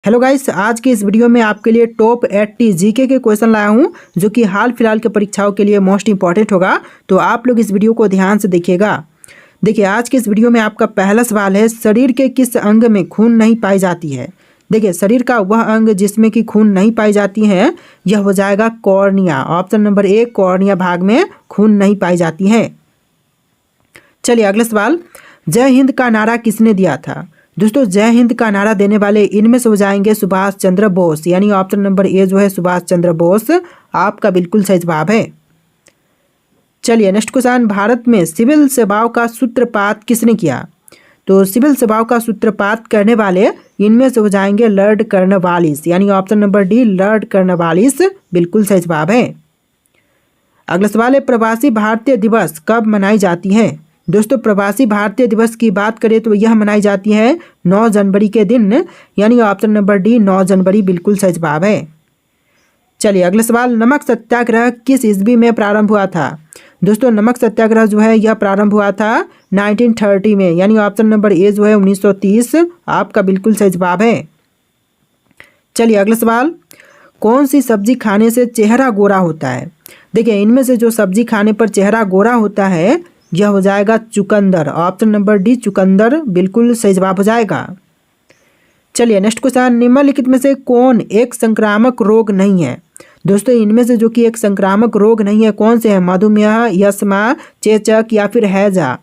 Hello guys, आज के इस वीडियो में आपके लिए टॉप 80 जीके के क्वेश्चन लाया हूं जो कि हाल फिलहाल के परीक्षाओं के लिए मोस्ट इंपॉर्टेंट होगा। तो आप लोग इस वीडियो को ध्यान से देखिएगा। देखिए, आज के इस वीडियो में आपका पहला सवाल है, शरीर के किस अंग में खून नहीं पाई जाती है। देखिए, शरीर का वह अंग जिसमें कि खून नहीं पाई जाती है यह हो जाएगा cornea. Option number A, cornea भाग में खून नहीं पाई जाती है। चलिए अगला सवाल, जय हिंद का नारा किसने दिया था। दोस्तों, जय हिंद का नारा देने वाले इनमें से हो जाएंगे सुभाष चंद्र बोस, यानी ऑप्शन नंबर ए जो है सुभाष चंद्र बोस आपका बिल्कुल सही जवाब है। चलिए नेक्स्ट क्वेश्चन, भारत में सिविल सेवाओं का सूत्रपात किसने किया। तो सिविल सेवाओं का सूत्रपात करने वाले इनमें से हो जाएंगे लॉर्ड कॉर्नवालिस, यानी option number D Lord Cornwallis बिल्कुल सही जवाब है। अगला सवाल है, प्रवासी भारतीय दिवस कब मनाई जाती है। दोस्तों, प्रवासी भारतीय दिवस की बात करें तो यह मनाई जाती है 9 जनवरी के दिन, यानी ऑप्शन नंबर डी 9 जनवरी बिल्कुल सही जवाब है। चलिए अगला सवाल, नमक सत्याग्रह किस ईस्वी में प्रारंभ हुआ था। दोस्तों, नमक सत्याग्रह जो है यह प्रारंभ हुआ था 1930 में, यानी ऑप्शन नंबर ए जो है 1930 आपका बिल्कुल सही जवाब है। चलिए अगला सवाल, कौन सी सब्जी खाने से चेहरा गोरा होता है। देखिए, इनमें से जो सब्जी खाने पर चेहरा गोरा होता है यह हो जाएगा चुकंदर। ऑप्शन नंबर डी चुकंदर बिल्कुल सही जवाब हो जाएगा। चलिए नेक्स्ट क्वेश्चन, निम्नलिखित में से कौन एक संक्रामक रोग नहीं है। दोस्तों, इनमें से जो कि एक संक्रामक रोग नहीं है कौन से है, मधुमेह, यस्मा, चेचक या फिर हैजा।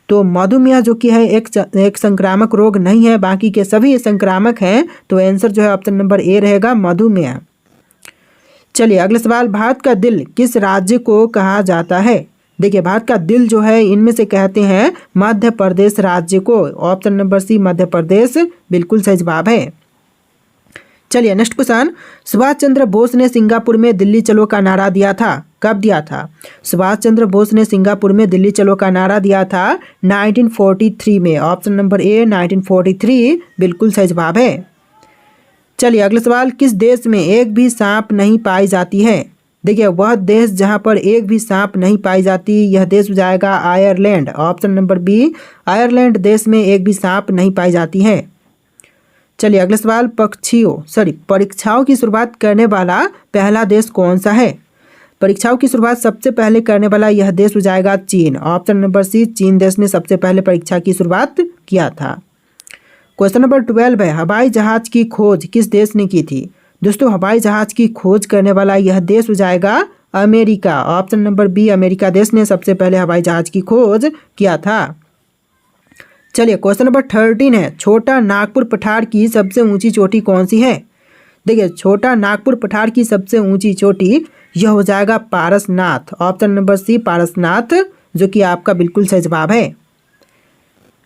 तो मधुमेह जो कि है एक संक्रामक रोग नहीं है, बाकी के सभी संक्रामक हैं। तो आंसर जो है ऑप्शन नंबर ए रहेगा मधुमेह। चलिए अगला सवाल, भारत का दिल किस राज्य को कहा जाता है। देखिए, भारत का दिल जो है इनमें से कहते हैं मध्य प्रदेश राज्य को। ऑप्शन नंबर सी मध्य प्रदेश बिल्कुल सही जवाब है। चलिए नेक्स्ट क्वेश्चन, सुभाष चंद्र बोस ने सिंगापुर में दिल्ली चलो का नारा दिया था, कब दिया था। सुभाष चंद्र बोस ने सिंगापुर में दिल्ली चलो का नारा दिया था 1943 में। ऑप्शन नंबर ए 1943 बिल्कुल सही जवाब है। चलिए अगला सवाल, किस देश में एक भी सांप नहीं पाई जाती है। देखिए, वह देश जहां पर एक भी सांप नहीं पाई जाती यह देश हो जाएगा Ireland. Option number B Ireland देश में एक भी सांप नहीं पाई जाती है। चलिए अगला सवाल, परीक्षाओं की शुरुआत करने वाला पहला देश कौन सा है। परीक्षाओं की शुरुआत सबसे पहले करने वाला यह देश हो जाएगा चीन। ऑप्शन नंबर सी चीन देश ने सबसे पहले परीक्षा की शुरुआत किया था। क्वेश्चन नंबर 12 है, हवाई जहाज की खोज किस देश ने की थी। दोस्तों, हवाई जहाज की खोज करने वाला यह देश हो जाएगा America. Option number B America देश ने सबसे पहले हवाई जहाज की खोज किया था। चलिए क्वेश्चन नंबर 13 है, छोटा नागपुर पठार की सबसे ऊंची चोटी कौन सी है। देखिए, छोटा नागपुर पठार की सबसे ऊंची चोटी यह हो जाएगा Parasnath. Option number C Parasnath जो कि आपका बिल्कुल सही जवाब है।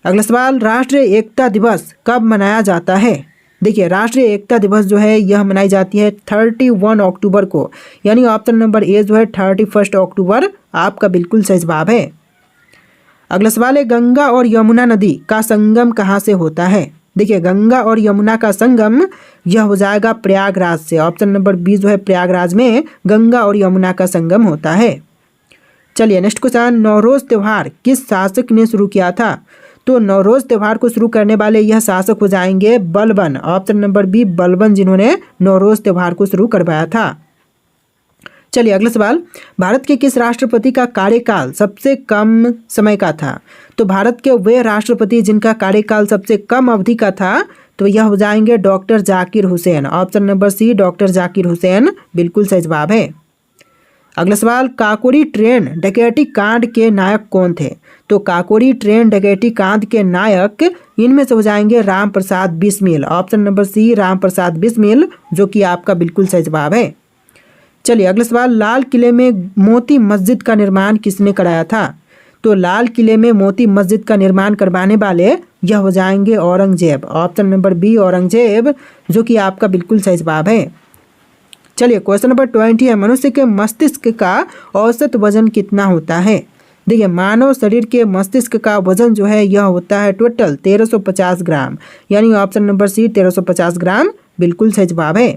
अगला सवाल, राष्ट्रीय एकता दिवस कब मनाया जाता है। देखिए, राष्ट्रीय एकता दिवस जो है यह मनाई जाती है 31 अक्टूबर को, यानी ऑप्शन नंबर ए जो है 31 अक्टूबर आपका बिल्कुल सही जवाब है। अगला सवाल है, गंगा और यमुना नदी का संगम कहाँ से होता है। देखिए, गंगा और यमुना का संगम यह हो जाएगा प्रयागराज से। ऑप्शन नंबर बी जो है प्रयागराज में गंगा और यमुना का संगम होता है। चलिए नेक्स्ट क्वेश्चन, नवरोज त्योहार किस शासक ने शुरू किया था। तो नवरोज त्योहार को शुरू करने वाले यह शासक हो जाएंगे Balban. Option number B Balban जिन्होंने नवरोज त्योहार को शुरू करवाया था। चलिए अगला सवाल, भारत के किस राष्ट्रपति का कार्यकाल सबसे कम समय का था। तो भारत के वे राष्ट्रपति जिनका कार्यकाल सबसे कम अवधि का था तो यह हो जाएंगे doctor Zakir Hussain. Option number C doctor Zakir Hussain बिल्कुल सही जवाब है। अगला सवाल, काकोरी ट्रेन डकैती कांड के नायक कौन थे। तो काकोरी ट्रेन डकैती कांड के नायक इनमें से हो जाएंगे Ram Prasad Bismil. Option number C Ram Prasad Bismil जो कि आपका बिल्कुल सही जवाब है। चलिए अगला सवाल, लाल किले में मोती मस्जिद का निर्माण किसने कराया था। तो लाल किले में मोती मस्जिद का निर्माण करवाने वाले यह हो जाएंगे Aurangzeb. Option number B Aurangzeb जो कि आपका बिल्कुल सही जवाब है। चलिए क्वेश्चन नंबर 20 है, मनुष्य के मस्तिष्क का औसत वजन कितना होता है। देखिए, मानव शरीर के मस्तिष्क का वजन जो है यह होता है टोटल 1350 ग्राम, यानी ऑप्शन नंबर सी 1350 ग्राम बिल्कुल सही जवाब है।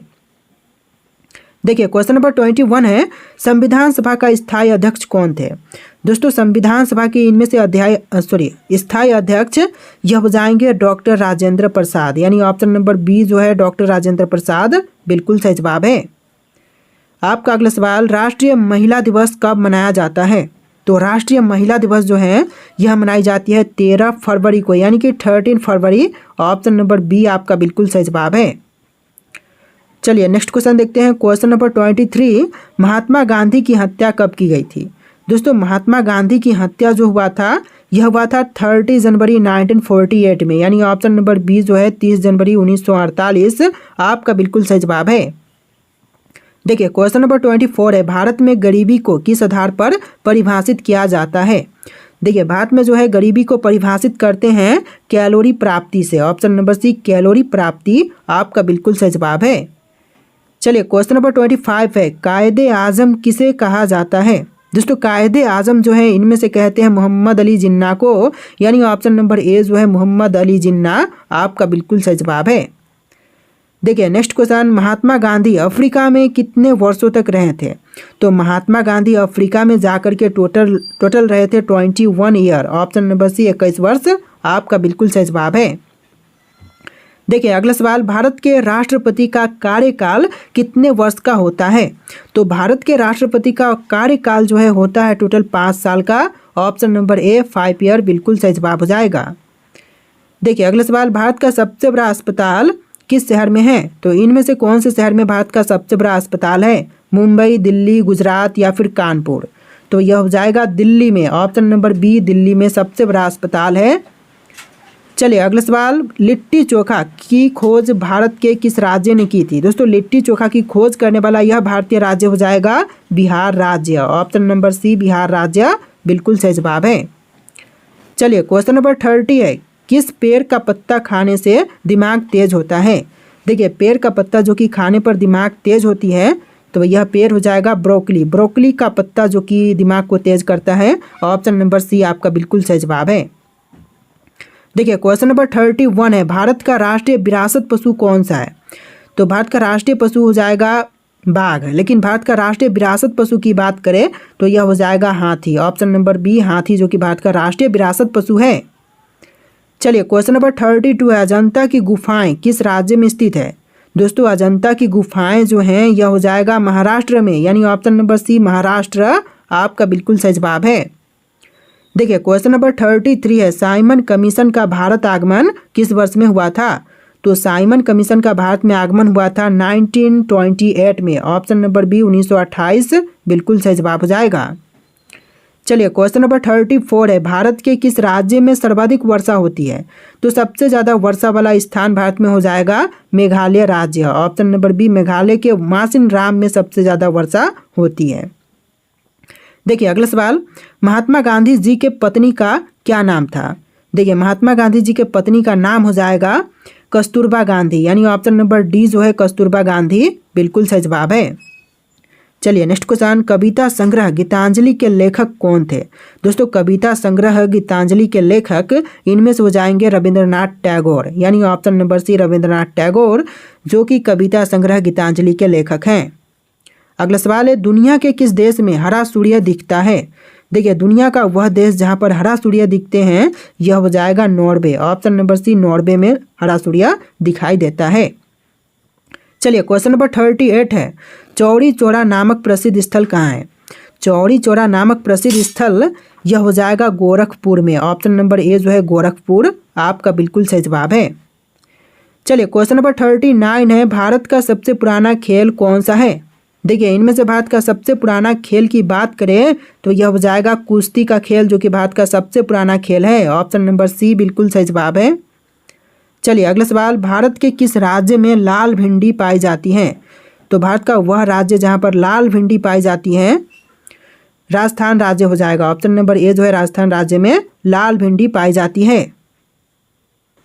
देखिए क्वेश्चन नंबर 21 है, संविधान सभा का स्थायी अध्यक्ष कौन थे? दोस्तों संविधान सभा के इनमें से स्थायी अध्यक्ष यह हो जाएंगे डॉक्टर राजेंद्र प्रसाद, यानी ऑप्शन नंबर बी जो है डॉक्टर राजेंद्र प्रसाद बिल्कुल सही जवाब है। आपका अगला सवाल, राष्ट्रीय महिला दिवस कब मनाया जाता है? तो राष्ट्रीय महिला दिवस जो है यह मनाई जाती है 13 फरवरी को, यानी कि 13 फरवरी। ऑप्शन नंबर बी आपका बिल्कुल सही जवाब है। चलिए नेक्स्ट क्वेश्चन देखते हैं। क्वेश्चन नंबर 23, महात्मा गांधी की हत्या कब की गई थी? दोस्तों महात्मा गांधी की हत्या जो हुआ था यह हुआ था 30 जनवरी 1948 में, यानी ऑप्शन नंबर बी जो है 30 जनवरी 1948 आपका बिल्कुल सही जवाब है। देखिए क्वेश्चन नंबर 24 है, भारत में गरीबी को किस आधार पर परिभाषित किया जाता है? देखिए भारत में जो है गरीबी को परिभाषित करते हैं कैलोरी प्राप्ति से। ऑप्शन नंबर सी कैलोरी प्राप्ति आपका बिल्कुल सही जवाब है। चलिए क्वेश्चन नंबर 25 है, कायदे आजम किसे कहा जाता है? दोस्तों कायदे आजम जो है इनमें से कहते हैं मोहम्मद अली जिन्ना को, यानी ऑप्शन नंबर ए जो है मोहम्मद अली जिन्ना आपका बिल्कुल सही जवाब है। देखिए next question, Mahatma Gandhi Africa में कितने वर्षों तक रहे थे? तो महात्मा गांधी अफ्रीका में जाकर के टोटल रहे थे 21 ईयर। ऑप्शन नंबर सी 21 वर्ष आपका बिल्कुल सही जवाब है। देखिए अगला सवाल, भारत के राष्ट्रपति का कार्यकाल कितने वर्ष का होता है? तो भारत के राष्ट्रपति का कार्यकाल जो है होता है टोटल 5 साल का। ऑप्शन नंबर ए 5 ईयर बिल्कुल सही जवाब हो जाएगा। देखिए अगला सवाल, भारत का सबसे बड़ा अस्पताल किस शहर में है? तो इनमें से कौन से शहर में भारत का सबसे बड़ा अस्पताल है? मुंबई, दिल्ली, गुजरात या फिर कानपुर? तो यह हो जाएगा दिल्ली में। ऑप्शन नंबर बी दिल्ली में सबसे बड़ा अस्पताल है। चलिए अगला सवाल, लिट्टी चोखा की खोज भारत के किस राज्य ने की थी? दोस्तों लिट्टी चोखा की खोज करने वाला यह भारतीय राज्य हो जाएगा बिहार राज्य। ऑप्शन नंबर सी बिहार राज्य बिल्कुल सही जवाब है। चलिए क्वेश्चन नंबर 30 है, किस पेड़ का पत्ता खाने से दिमाग तेज होता है? देखिए पेड़ का पत्ता जो कि खाने पर दिमाग तेज होती है तो यह पेड़ हो जाएगा ब्रोकली। ब्रोकली का पत्ता जो कि दिमाग को तेज करता है। ऑप्शन नंबर सी आपका बिल्कुल सही जवाब है। देखिए क्वेश्चन नंबर 31 है, भारत का राष्ट्रीय विरासत पशु कौन सा है? तो भारत का राष्ट्रीय पशु हो जाएगा बाघ, लेकिन भारत का राष्ट्रीय विरासत पशु की बात करें तो यह हो जाएगा हाथी। ऑप्शन नंबर बी हाथी जो कि भारत का राष्ट्रीय विरासत पशु है। चलिए क्वेश्चन नंबर 32 है, अजंता की गुफाएं किस राज्य में स्थित है? दोस्तों अजंता की गुफाएं जो हैं यह हो जाएगा महाराष्ट्र में, यानी ऑप्शन नंबर सी महाराष्ट्र आपका बिल्कुल सही जवाब है। देखिए क्वेश्चन नंबर 33 है, साइमन कमीशन का भारत आगमन किस वर्ष में हुआ था? तो साइमन कमीशन का भारत में आगमन हुआ था 1928 में। ऑप्शन नंबर बी 1928 बिल्कुल सही जवाब हो जाएगा। चलिए क्वेश्चन नंबर 34 है, भारत के किस राज्य में सर्वाधिक वर्षा होती है? तो सबसे ज़्यादा वर्षा वाला स्थान भारत में हो जाएगा मेघालय राज्य। ऑप्शन नंबर बी मेघालय के मासिन राम में सबसे ज़्यादा वर्षा होती है। देखिए अगला सवाल, महात्मा गांधी जी के पत्नी का क्या नाम था? देखिए महात्मा गांधी जी के पत्नी का नाम हो जाएगा कस्तूरबा गांधी, यानी ऑप्शन नंबर डी जो है कस्तूरबा गांधी बिल्कुल सही जवाब है। चलिए नेक्स्ट क्वेश्चन, कविता संग्रह गीतांजलि के लेखक कौन थे? दोस्तों कविता संग्रह गीतांजलि के लेखक इनमें से हो जाएंगे रविंद्रनाथ टैगोर, यानी option number C Rabindranath Tagore जो कि कविता संग्रह गीतांजलि के लेखक हैं। अगला सवाल है, दुनिया के किस देश में हरा सूर्य दिखता है? देखिए दुनिया का वह देश जहां पर हरा सूर्य दिखते हैं यह हो जाएगा Norway. Option number C Norway में हरा सूर्य दिखाई देता है। चलिए क्वेश्चन नंबर 38 है, चौरी चौरा नामक प्रसिद्ध स्थल कहाँ है? चौरी चौरा नामक प्रसिद्ध स्थल यह हो जाएगा गोरखपुर में। ऑप्शन नंबर ए जो है गोरखपुर आपका बिल्कुल सही जवाब है। चलिए क्वेश्चन नंबर 39 है, भारत का सबसे पुराना खेल कौन सा है? देखिए इनमें से भारत का सबसे पुराना खेल की बात करें तो यह हो जाएगा कुश्ती का खेल जो कि भारत का सबसे पुराना खेल है। ऑप्शन नंबर सी बिल्कुल सही जवाब है। चलिए अगला सवाल, भारत के किस राज्य में लाल भिंडी पाई जाती है? तो भारत का वह राज्य जहां पर लाल भिंडी पाई जाती है राजस्थान राज्य हो जाएगा। ऑप्शन नंबर ए जो है राजस्थान राज्य में लाल भिंडी पाई जाती है।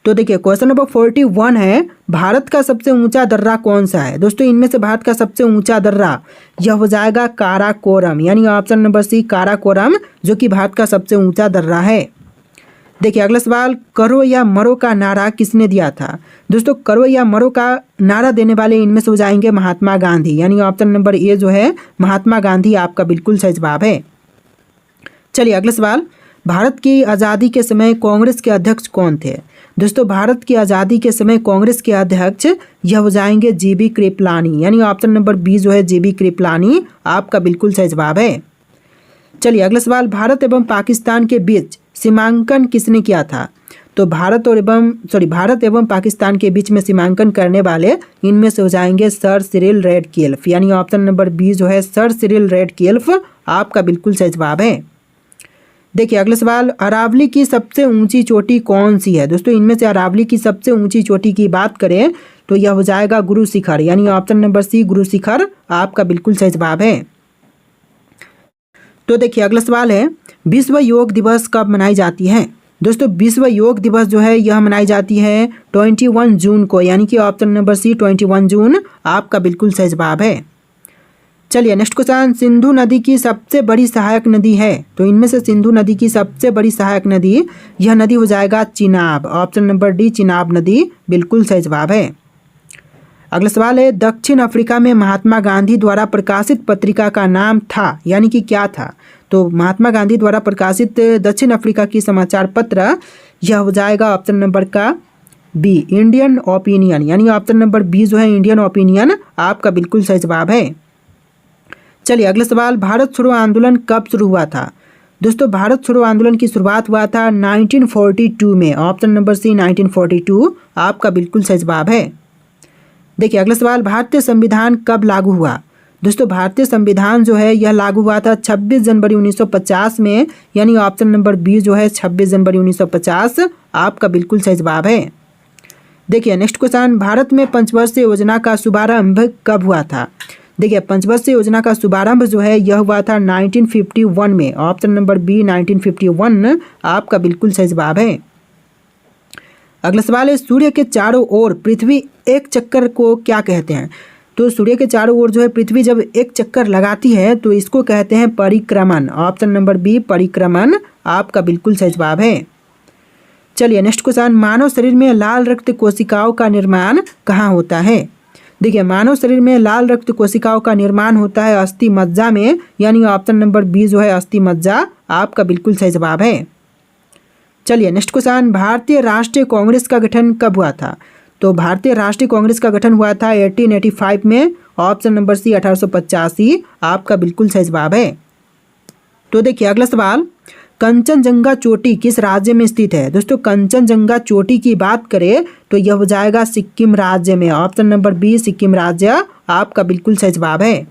तो देखिए क्वेश्चन नंबर 41 है, भारत का सबसे ऊंचा दर्रा कौन सा है? दोस्तों इनमें से भारत का सबसे ऊंचा दर्रा यह हो जाएगा काराकोरम, यानी ऑप्शन नंबर सी काराकोरम जो कि भारत का सबसे ऊंचा दर्रा है। देखिए अगला सवाल, करो या मरो का नारा किसने दिया था? दोस्तों करो या मरो का नारा देने वाले इनमें से हो जाएंगे महात्मा गांधी, यानी ऑप्शन नंबर ए जो है महात्मा गांधी आपका बिल्कुल सही जवाब है। चलिए अगला सवाल, भारत की आज़ादी के समय कांग्रेस के अध्यक्ष कौन थे? दोस्तों भारत की आज़ादी के समय कांग्रेस के अध्यक्ष यह हो जाएंगे जीबी कृपलानी, यानी ऑप्शन नंबर बी जो है जीबी कृपलानी आपका बिल्कुल सही जवाब है। चलिए अगला सवाल, भारत एवं पाकिस्तान के बीच सीमांकन किसने किया था? तो भारत एवं पाकिस्तान के बीच में सीमांकन करने वाले इनमें से हो जाएंगे सर सिरिल रैडक्लिफ, यानी ऑप्शन नंबर बी जो है सर सिरिल रैडक्लिफ आपका बिल्कुल सही जवाब है। देखिए अगला सवाल, अरावली की सबसे ऊंची चोटी कौन सी है? दोस्तों इनमें से अरावली की सबसे ऊंची चोटी की बात करें तो यह हो जाएगा गुरु शिखर, यानी ऑप्शन नंबर सी गुरु शिखर आपका बिल्कुल सही जवाब है। तो देखिए अगला सवाल है, विश्व योग दिवस कब मनाई जाती है? दोस्तों विश्व योग दिवस जो है यह मनाई जाती है 21 जून को, यानी कि ऑप्शन नंबर सी 21 जून आपका बिल्कुल सही जवाब है। चलिए नेक्स्ट क्वेश्चन, सिंधु नदी की सबसे बड़ी सहायक नदी है? तो इनमें से सिंधु नदी की सबसे बड़ी सहायक नदी यह नदी हो जाएगा Chenab, option number D Chenab नदी बिल्कुल सही जवाब है। अगला सवाल है, दक्षिण अफ्रीका में महात्मा गांधी द्वारा प्रकाशित पत्रिका का नाम था, यानी कि क्या था? तो महात्मा गांधी द्वारा प्रकाशित दक्षिण अफ्रीका की समाचार पत्र यह हो जाएगा ऑप्शन नंबर का बी इंडियन ओपिनियन, यानी ऑप्शन नंबर बी जो है इंडियन ओपिनियन आपका बिल्कुल सही जवाब है। चलिए अगला सवाल, भारत छोड़ो आंदोलन कब शुरू हुआ था? दोस्तों भारत छोड़ो आंदोलन की शुरुआत हुआ था 1942 में, ऑप्शन नंबर सी 1942 आपका बिल्कुल सही जवाब है। देखिए अगला सवाल, भारतीय संविधान कब लागू हुआ? दोस्तों भारतीय संविधान जो है यह लागू हुआ था 26 जनवरी 1950 में, यानी ऑप्शन नंबर बी जो है 26 जनवरी 1950 आपका बिल्कुल सही जवाब है। देखिए नेक्स्ट क्वेश्चन, भारत में पंचवर्षीय योजना का शुभारंभ कब हुआ था? देखिए पंचवर्षीय योजना का शुभारंभ जो है यह हुआ था 1951 में, ऑप्शन नंबर बी 1951 आपका बिल्कुल सही जवाब है। अगला सवाल है, सूर्य के चारों ओर पृथ्वी एक चक्कर को क्या कहते हैं? तो सूर्य के चारों ओर जो है पृथ्वी जब एक चक्कर लगाती है तो इसको कहते हैं परिक्रमण, ऑप्शन नंबर बी परिक्रमण आपका बिल्कुल सही जवाब है। चलिए नेक्स्ट क्वेश्चन, मानव शरीर में लाल रक्त कोशिकाओं का निर्माण कहाँ होता है? देखिए मानव शरीर में लाल रक्त कोशिकाओं का निर्माण होता है अस्थि मज्जा में, यानी ऑप्शन नंबर बी जो है अस्थि मज्जा आपका बिल्कुल सही जवाब है। चलिए नेक्स्ट क्वेश्चन, भारतीय राष्ट्रीय कांग्रेस का गठन कब हुआ था? तो भारतीय राष्ट्रीय कांग्रेस का गठन हुआ था 1885 में, ऑप्शन नंबर सी 1885 आपका बिल्कुल सही जवाब है। तो देखिए अगला सवाल, कंचनजंगा चोटी किस राज्य में स्थित है? दोस्तों कंचनजंगा चोटी की बात करें तो यह हो जाएगा सिक्किम राज्य में, ऑप्शन नंबर बी सिक्किम राज्य आपका बिल्कुल सही जवाब है।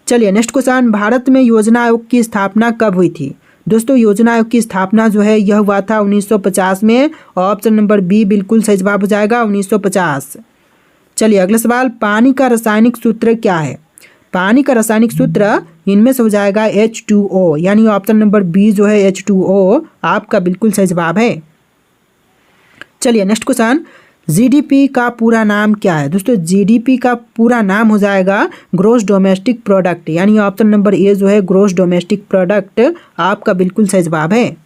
चलिए नेक्स्ट क्वेश्चन, भारत में योजना आयोग की स्थापना कब हुई थी? दोस्तों योजना आयोग की स्थापना जो है यह हुआ था 1950 में, ऑप्शन नंबर बी बिल्कुल सही जवाब हो जाएगा 1950। चलिए अगला सवाल, पानी का रासायनिक सूत्र क्या है? पानी का रासायनिक सूत्र इनमें से हो जाएगा H2O, यानी ऑप्शन नंबर बी जो है H2O आपका बिल्कुल सही जवाब है। चलिए नेक्स्ट क्वेश्चन, जीडीपी का पूरा नाम क्या है? दोस्तों जीडीपी का पूरा नाम हो जाएगा ग्रॉस डोमेस्टिक प्रोडक्ट, यानी ऑप्शन नंबर ए जो है ग्रॉस डोमेस्टिक प्रोडक्ट आपका बिल्कुल सही जवाब है।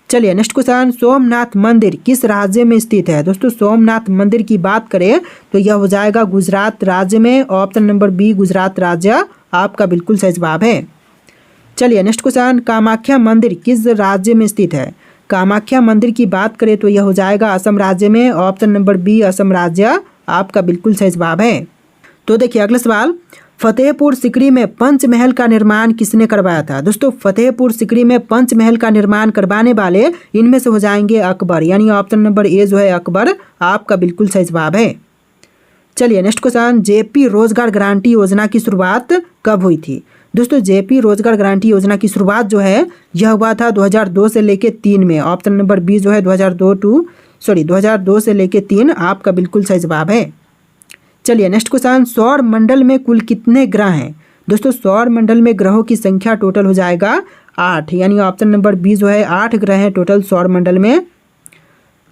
चलिए नेक्स्ट क्वेश्चन, सोमनाथ मंदिर किस राज्य में स्थित है? दोस्तों सोमनाथ मंदिर की बात करें तो यह हो जाएगा गुजरात राज्य में, ऑप्शन नंबर बी गुजरात राज्य आपका बिल्कुल सही जवाब है। चलिए नेक्स्ट क्वेश्चन, कामाख्या मंदिर किस राज्य में स्थित है? कामाख्या मंदिर की बात करें तो यह हो जाएगा असम राज्य में, ऑप्शन नंबर बी असम राज्य आपका बिल्कुल सही जवाब है। तो देखिए अगला सवाल, फतेहपुर सिकरी में पंचमहल का निर्माण किसने करवाया था? दोस्तों फतेहपुर सिकरी में पंचमहल का निर्माण करवाने वाले इनमें से हो जाएंगे अकबर, यानी ऑप्शन नंबर ए जो है अकबर आपका बिल्कुल सही जवाब है। चलिए नेक्स्ट क्वेश्चन, जेपी रोजगार गारंटी योजना की शुरुआत कब हुई थी? दोस्तों जेपी रोजगार गारंटी योजना की शुरुआत जो है यह हुआ था 2002 से लेके 3 में, ऑप्शन नंबर बी जो है 2002 से लेके 3 आपका बिल्कुल सही जवाब है। चलिए नेक्स्ट क्वेश्चन, सौर मंडल में कुल कितने ग्रह हैं? दोस्तों सौर मंडल में ग्रहों की संख्या टोटल हो जाएगा 8, यानी ऑप्शन नंबर बी जो है 8 ग्रह हैं टोटल सौर मंडल में।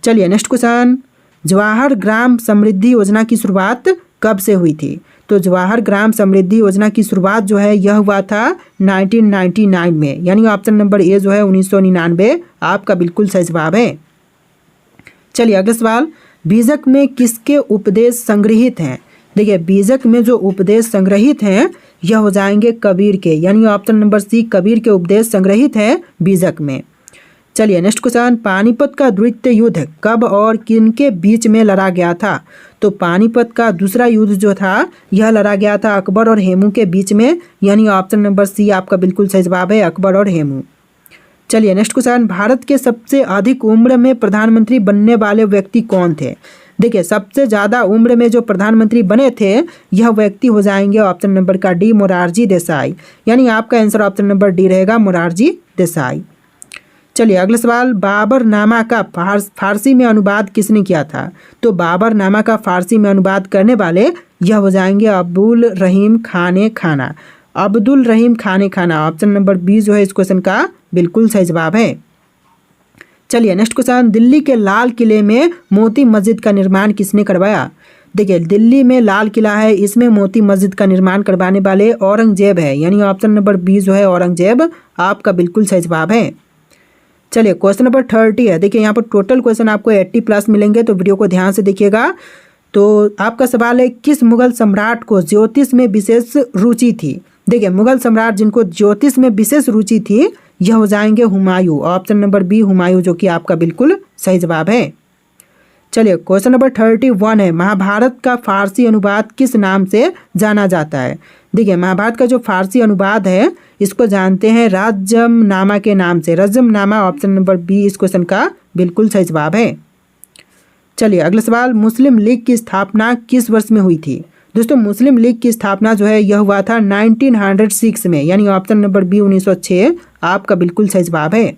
चलिए नेक्स्ट क्वेश्चन, जवाहर ग्राम समृद्धि योजना की शुरुआत कब से हुई थी? तो जवाहर ग्राम समृद्धि योजना की शुरुआत जो है यह हुआ था 1999 में, यानी ऑप्शन नंबर ए जो है 1999 आपका बिल्कुल सही जवाब है। चलिए अगला सवाल, बीजक में किसके उपदेश संग्रहित हैं? देखिए बीजक में जो उपदेश संग्रहित हैं यह हो जाएंगे कबीर के, यानी ऑप्शन नंबर सी कबीर के उपदेश संग्रहित हैं बीजक में। चलिए नेक्स्ट क्वेश्चन, पानीपत का द्वितीय युद्ध कब और किनके बीच में लड़ा गया था? तो पानीपत का दूसरा युद्ध जो था यह लड़ा गया था अकबर और हेमू के बीच में, यानी ऑप्शन नंबर सी आपका बिल्कुल सही जवाब है, अकबर और हेमू। चलिए नेक्स्ट क्वेश्चन, भारत के सबसे अधिक उम्र में प्रधानमंत्री बनने वाले व्यक्ति कौन थे? देखिए सबसे ज़्यादा उम्र में जो प्रधानमंत्री बने थे यह व्यक्ति हो जाएंगे ऑप्शन नंबर का डी मोरारजी देसाई, यानी आपका आंसर ऑप्शन नंबर डी रहेगा मोरारजी देसाई। चलिए अगला सवाल, बाबरनामा का फारसी में अनुवाद किसने किया था? तो बाबरनामा का फारसी में अनुवाद करने वाले यह हो जाएंगे अब्दुल रहीम खाने खाना, अब्दुल रहीम खाने खाना, ऑप्शन नंबर बी जो है इस क्वेश्चन का बिल्कुल सही जवाब है। चलिए नेक्स्ट क्वेश्चन, दिल्ली के लाल किले में मोती मस्जिद का निर्माण किसने करवाया? देखिए दिल्ली में लाल किला है, इसमें मोती मस्जिद का निर्माण करवाने वाले औरंगजेब है, यानी ऑप्शन नंबर बी जो है औरंगजेब आपका बिल्कुल सही जवाब है। चलिए क्वेश्चन नंबर 30 है। देखिए यहाँ पर टोटल क्वेश्चन आपको 80+ मिलेंगे, तो वीडियो को ध्यान से देखिएगा। तो आपका सवाल है, किस मुगल सम्राट को ज्योतिष में विशेष रुचि थी? देखिए मुगल सम्राट जिनको ज्योतिष में विशेष रुचि थी यह हो जाएंगे Humayun, option number B Humayun जो कि आपका बिल्कुल सही जवाब है। चलिए क्वेश्चन नंबर 31 है, महाभारत का फारसी अनुवाद किस नाम से जाना जाता है? देखिए महाभारत का जो फारसी अनुवाद है इसको जानते हैं रजमनामा के नाम से, रजमनामा ऑप्शन नंबर बी इस क्वेश्चन का बिल्कुल सही जवाब है। चलिए अगला सवाल, मुस्लिम लीग की स्थापना किस वर्ष में हुई थी? दोस्तों मुस्लिम लीग की स्थापना जो है यह हुआ था 1906 में, यानी ऑप्शन नंबर बी 1906 आपका बिल्कुल सही जवाब है।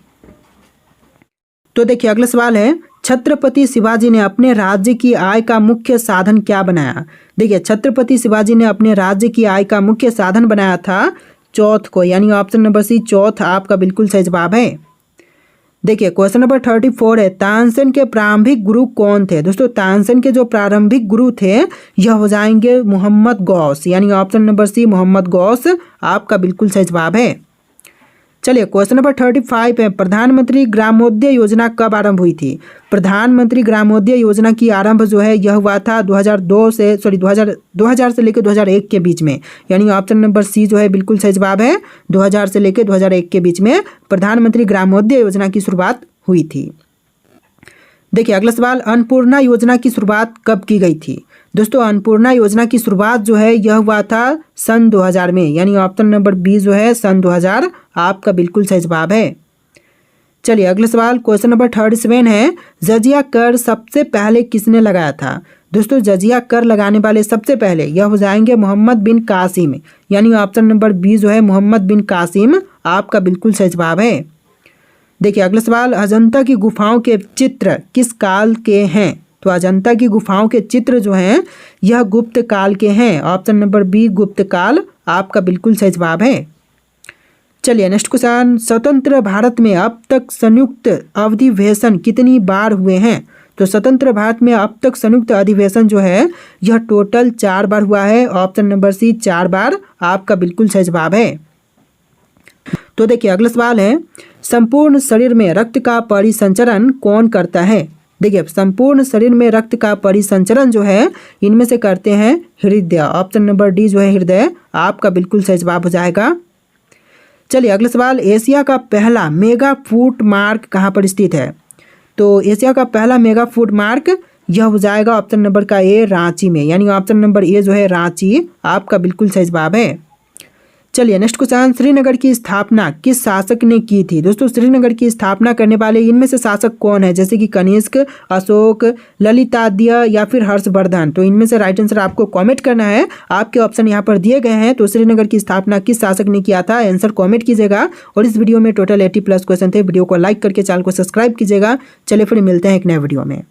तो देखिए अगला सवाल है, छत्रपति शिवाजी ने अपने राज्य की आय का मुख्य साधन क्या बनाया? देखिए छत्रपति शिवाजी ने अपने राज्य की आय का मुख्य साधन बनाया था चौथ को, यानी ऑप्शन नंबर सी चौथ आपका बिल्कुल सही जवाब है। देखिए क्वेश्चन नंबर 34 है, तानसेन के प्रारंभिक गुरु कौन थे? दोस्तों तानसेन के जो प्रारंभिक गुरु थे यह हो जाएंगे मोहम्मद गौस, यानी option number C Mohammad Ghaus आपका बिल्कुल सही जवाब है। चलिए क्वेश्चन नंबर 35 है, प्रधानमंत्री ग्रामोदय योजना कब आरंभ हुई थी? प्रधानमंत्री ग्रामोदय योजना की आरंभ जो है यह हुआ था 2000 से लेकर 2001 के बीच में, यानी ऑप्शन नंबर सी जो है बिल्कुल सही जवाब है, 2000 से लेकर 2001 के बीच में प्रधानमंत्री ग्रामोदय योजना की शुरुआत हुई थी। देखिए अगला सवाल, अन्नपूर्णा योजना की शुरुआत कब की गई थी? दोस्तों अन्नपूर्णा योजना की शुरुआत जो है यह हुआ था सन 2000 में, यानी ऑप्शन नंबर बी जो है सन 2000 आपका बिल्कुल सही जवाब है। चलिए अगला सवाल, क्वेश्चन नंबर 37 है, जजिया कर सबसे पहले किसने लगाया था? दोस्तों जजिया कर लगाने वाले सबसे पहले यह हो जाएंगे मोहम्मद बिन कासिम, यानी ऑप्शन नंबर बी जो है मोहम्मद बिन कासिम आपका बिल्कुल सही जवाब है। देखिए अगला सवाल, अजंता की गुफाओं के चित्र किस काल के हैं? तो अजंता की गुफाओं के चित्र जो हैं यह गुप्त काल के हैं, ऑप्शन नंबर बी गुप्त काल आपका बिल्कुल सही जवाब है। चलिए नेक्स्ट क्वेश्चन, स्वतंत्र भारत में अब तक संयुक्त अधिवेशन कितनी बार हुए हैं? तो स्वतंत्र भारत में अब तक संयुक्त अधिवेशन जो है यह टोटल 4 बार हुआ है, ऑप्शन नंबर सी 4 बार आपका बिल्कुल सही जवाब है। तो देखिए अगला सवाल है, संपूर्ण शरीर में रक्त का परिसंचरण कौन करता है? देखिए संपूर्ण शरीर में रक्त का परिसंचरण जो है इनमें से करते हैं हृदय, ऑप्शन नंबर डी जो है हृदय आपका बिल्कुल सही जवाब हो जाएगा। चलिए अगला सवाल, एशिया का पहला मेगा फूड मार्क कहाँ पर स्थित है? तो एशिया का पहला मेगा फूड मार्क यह हो जाएगा ऑप्शन नंबर का ए रांची में, यानी ऑप्शन नंबर ए जो है रांची आपका बिल्कुल सही जवाब है। चलिए नेक्स्ट क्वेश्चन, श्रीनगर की स्थापना किस शासक ने की थी? दोस्तों श्रीनगर की स्थापना करने वाले इनमें से शासक कौन है? जैसे कि कनिष्क, अशोक, ललितादित्य या फिर हर्षवर्धन। तो इनमें से राइट आंसर आपको कमेंट करना है, आपके ऑप्शन यहाँ पर दिए गए हैं। तो श्रीनगर की स्थापना किस शासक ने किया था, आंसर कमेंट कीजिएगा। और इस वीडियो में टोटल 80+ क्वेश्चन थे। वीडियो को लाइक करके चैनल को सब्सक्राइब कीजिएगा। चलिए फिर मिलते हैं एक नए वीडियो में।